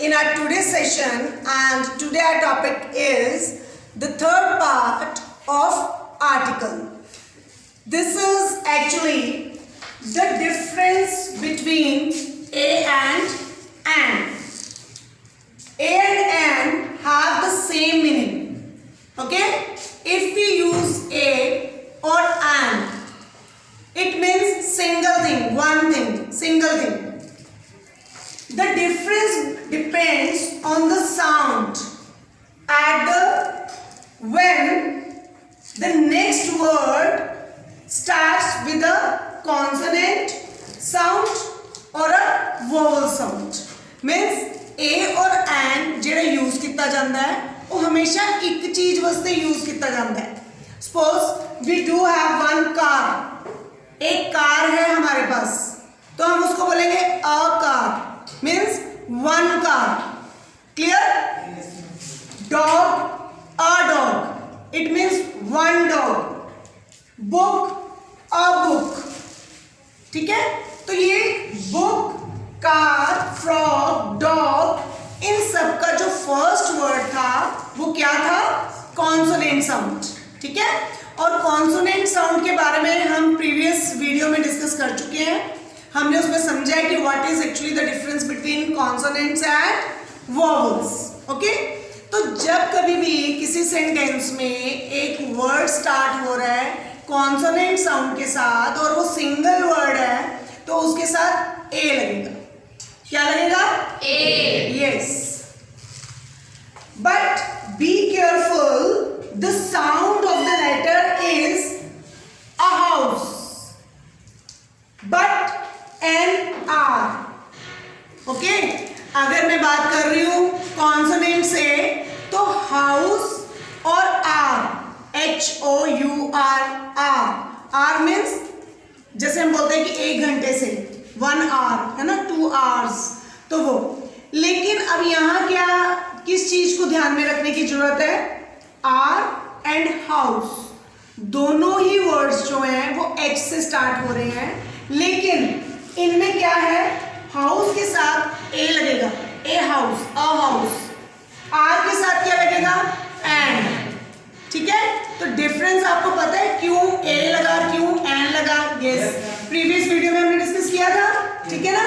in our today's session, and today our topic is the third part of article. This is actually the difference between a and an. A and an have the same meaning. Okay? If we use a or an, it means single thing, one thing, single thing. The difference depends on the sound when the next word starts with a consonant sound or a vowel sound. Means a और an जेड़ा use किया जाता है वो हमेशा एक चीज वास्ते यूज किया जाता है. Suppose we do have one car. एक कार है हमारे पास तो हम उसको बोलेंगे a car. Means one car. Clear? Dog, a dog. It means one dog. Book, a book. ठीक है? तो ये book, car, frog, dog, इन सब का जो फर्स्ट वर्ड था वो क्या था? Consonant sound. ठीक है? और कॉन्सोनेंट साउंड के बारे में हम प्रीवियस वीडियो में डिस्कस कर चुके हैं. हमने उसमें समझा है कि what is actually the difference between consonants and vowels. Okay? तो जब कभी भी किसी सेंटेंस में एक वर्ड स्टार्ट हो रहा है कॉन्सोनेंट साउंड के साथ और वो सिंगल वर्ड है तो उसके साथ ए लगेगा. क्या लगेगा? A. Yes. But be careful, the sound of the letter is a house but an R. Okay? अगर मैं बात कर रही हूं कॉन्सोनेंट से तो हाउस और R, H O U R, R means जैसे हम बोलते हैं कि 1 घंटे से, 1 आवर है ना, 2 आवर्स, तो वो. लेकिन अब यहाँ क्या किस चीज को ध्यान में रखने की जरूरत है? आर एंड हाउस दोनों ही वर्ड्स जो हैं वो एच से स्टार्ट हो रहे हैं, लेकिन इनमें क्या है? हाउस के साथ ए लगेगा, a house, a house. R के साथ क्या लगेगा? एन. ठीक है? तो डिफरेंस आपको पता है क्यों ए लगा, क्यों एन लगा? यस, प्रीवियस वीडियो में हमने डिस्कस किया था. ठीक है ना?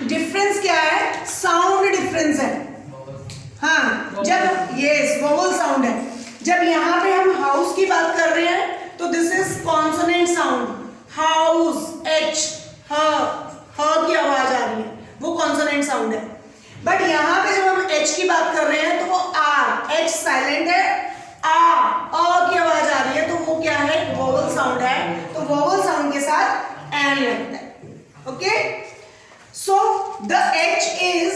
डिफरेंस क्या है? साउंड डिफरेंस है. हाँ, जब यस वोवल साउंड है. जब यहाँ पे हम हाउस की बात कर रहे हैं तो this is consonant sound. House, H, ह की आवाज आ रही है, वो कॉन्सोनेंट साउंड है. बट यहाँ पे जब हम एच की बात कर रहे हैं तो वो आर, एच साइलेंट है, अ की आवाज आ रही है तो वो क्या है? वोवल साउंड है. तो वोवल साउंड के साथ एन लगता है. Okay? So the H is,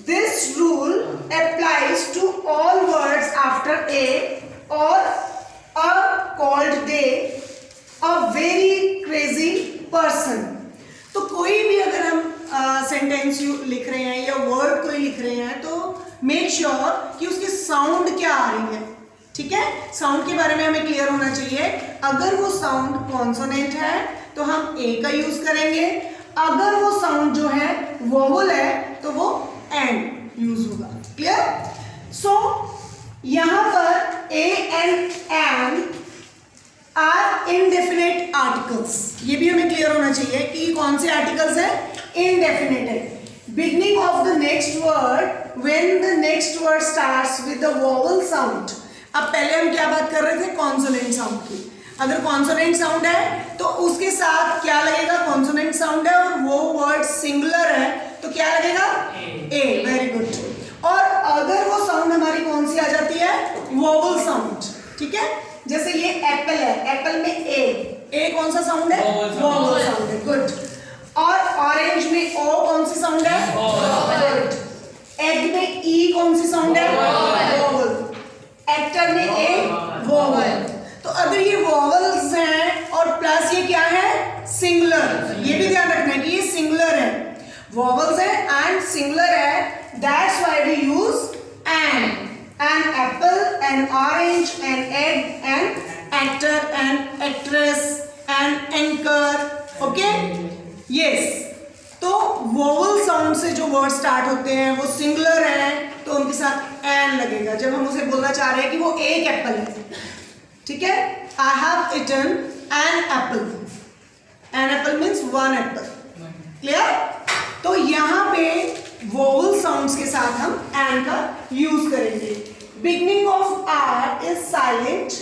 this rule applies to all words after a or a called they, a very crazy person. तो कोई भी अगर हम सेंटेंस लिख रहे हैं या वर्ड कोई लिख रहे हैं तो मेक श्योर कि उसकी साउंड क्या आ रही है. ठीक है? साउंड के बारे में हमें क्लियर होना चाहिए. अगर वो साउंड कॉन्सोनेंट है तो हम ए का यूज करेंगे. अगर वो साउंड जो है वोवल है तो वो एन यूज होगा. क्लियर? सो यहां पर a and an are indefinite articles. ये भी हमें क्लियर होना चाहिए कि कौन से आर्टिकल्स हैं? इनडेफिनेट है. Beginning of the next word when the next word starts with the vowel sound. अब पहले हम क्या बात कर रहे थे? कॉन्सोनेंट साउंड की. अगर कॉन्सोनेंट साउंड है तो उसके साथ क्या लगेगा? कॉन्सोनेंट साउंड है और वो वर्ड सिंगुलर है तो क्या लगेगा? ए. Very good. और अगर वो साउंड हमारी कौन सी आ जाती है? Vowel sound. ठीक है? जैसे ये एप्पल है, एप्पल में ए कौन सा साउंड है? वोवल साउंड है. गुड. और ऑरेंज में ओ कौन सी साउंड है? गुड. एग में ई कौन सी साउंड है? वोवल. एक्टर में ए, वोवल. तो अगर ये वोवल्स हैं और प्लस ये क्या है? सिंगुलर. ये भी ध्यान रखना है कि ये सिंगुलर है. वोवल्स है एंड सिंगुलर है. That's why we use an. An apple, an orange, an egg, an actor, an actress, an anchor. Okay? Yes. तो वोवल साउंड से जो वर्ड स्टार्ट होते हैं वो सिंगुलर है तो उनके साथ एन लगेगा जब हम उसे बोलना चाह रहे हैं कि वो एक एप्पल है, ठीक है। I have eaten an apple, an apple means one apple, clear. तो यहाँ पे वोवल साउंड्स के साथ हम एन का यूज करेंगे। Beginning of R is silent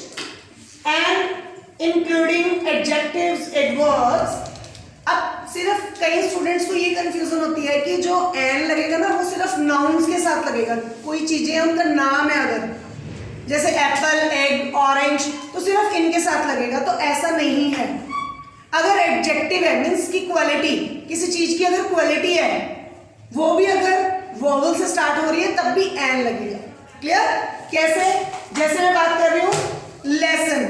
and including adjectives, adverbs. अब सिर्फ कई स्टूडेंट्स को ये कंफ्यूजन होती है कि जो एन लगेगा ना वो सिर्फ नाउन्स के साथ लगेगा, कोई चीजें उनका नाम है अगर, जैसे एप्पल, एग, ऑरेंज, तो सिर्फ इनके साथ लगेगा, तो ऐसा नहीं है। अगर एडजेक्टिव है मीन्स की क्वालिटी, किसी चीज की अगर क्वालिटी है वो भी अगर वोवल से स्टार्ट हो रही है तब भी एन लगेगा, क्लियर। कैसे, जैसे मैं बात कर रही हूं लेसन,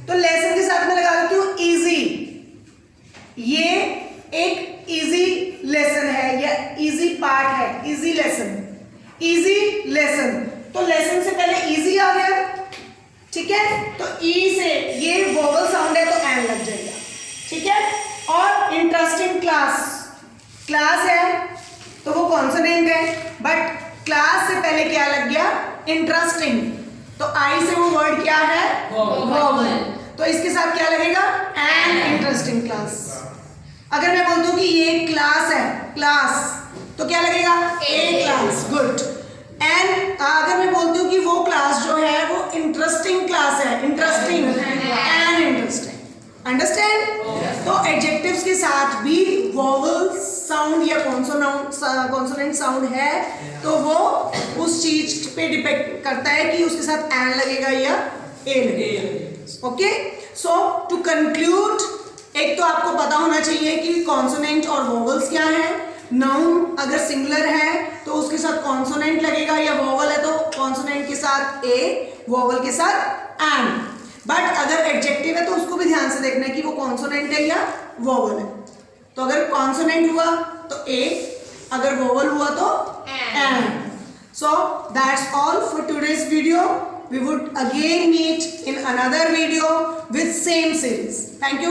तो लेसन के साथ में लगा देती हूं इजी। ये एक इजी लेसन है या इजी पार्ट है, इजी लेसन, इजी लेसन। तो लेसन से पहले इजी आ गया, ठीक है, तो ई से ये वोवल साउंड है तो एन लग जाएगा, ठीक है। और इंटरेस्टिंग क्लास, क्लास है तो वो कॉन्सोनेंट है, बट क्लास से पहले क्या लग गया, इंटरेस्टिंग, तो आई से वो वर्ड क्या है, वोवल, तो इसके साथ क्या लगेगा, एन इंटरेस्टिंग क्लास। अगर मैं बोलती हूँ कि ये क्लास है, क्लास, तो क्या लगेगा, ए क्लास, गुड। एंड अगर मैं बोलती हूँ कि वो क्लास जो है वो इंटरेस्टिंग क्लास है, इंटरेस्टिंग, एन इंटरेस्टिंग, अंडरस्टैंड। तो एडजेक्टिव्स के साथ भी वोवल साउंड या कॉन्सोनेंट साउंड है तो वो उस चीज पे डिपेंड करता है कि उसके साथ एन लगेगा या ए लगेगा, ओके। सो टू कंक्लूड, एक तो आपको पता होना चाहिए कि कॉन्सोनेंट और वोवल्स क्या है। नाउन अगर सिंगुलर है तो उसके साथ कॉन्सोनेंट लगेगा, या वोवल है तो कॉन्सोनेंट के साथ ए, वोवल के साथ एन। बट अगर एडजेक्टिव है तो उसको भी ध्यान से देखना है कि वो कॉन्सोनेंट है या वोवल है। तो अगर कॉन्सोनेंट हुआ तो ए, अगर वोवल हुआ तो an. So that's all for today's video. We would again meet in another video with same series. Thank you.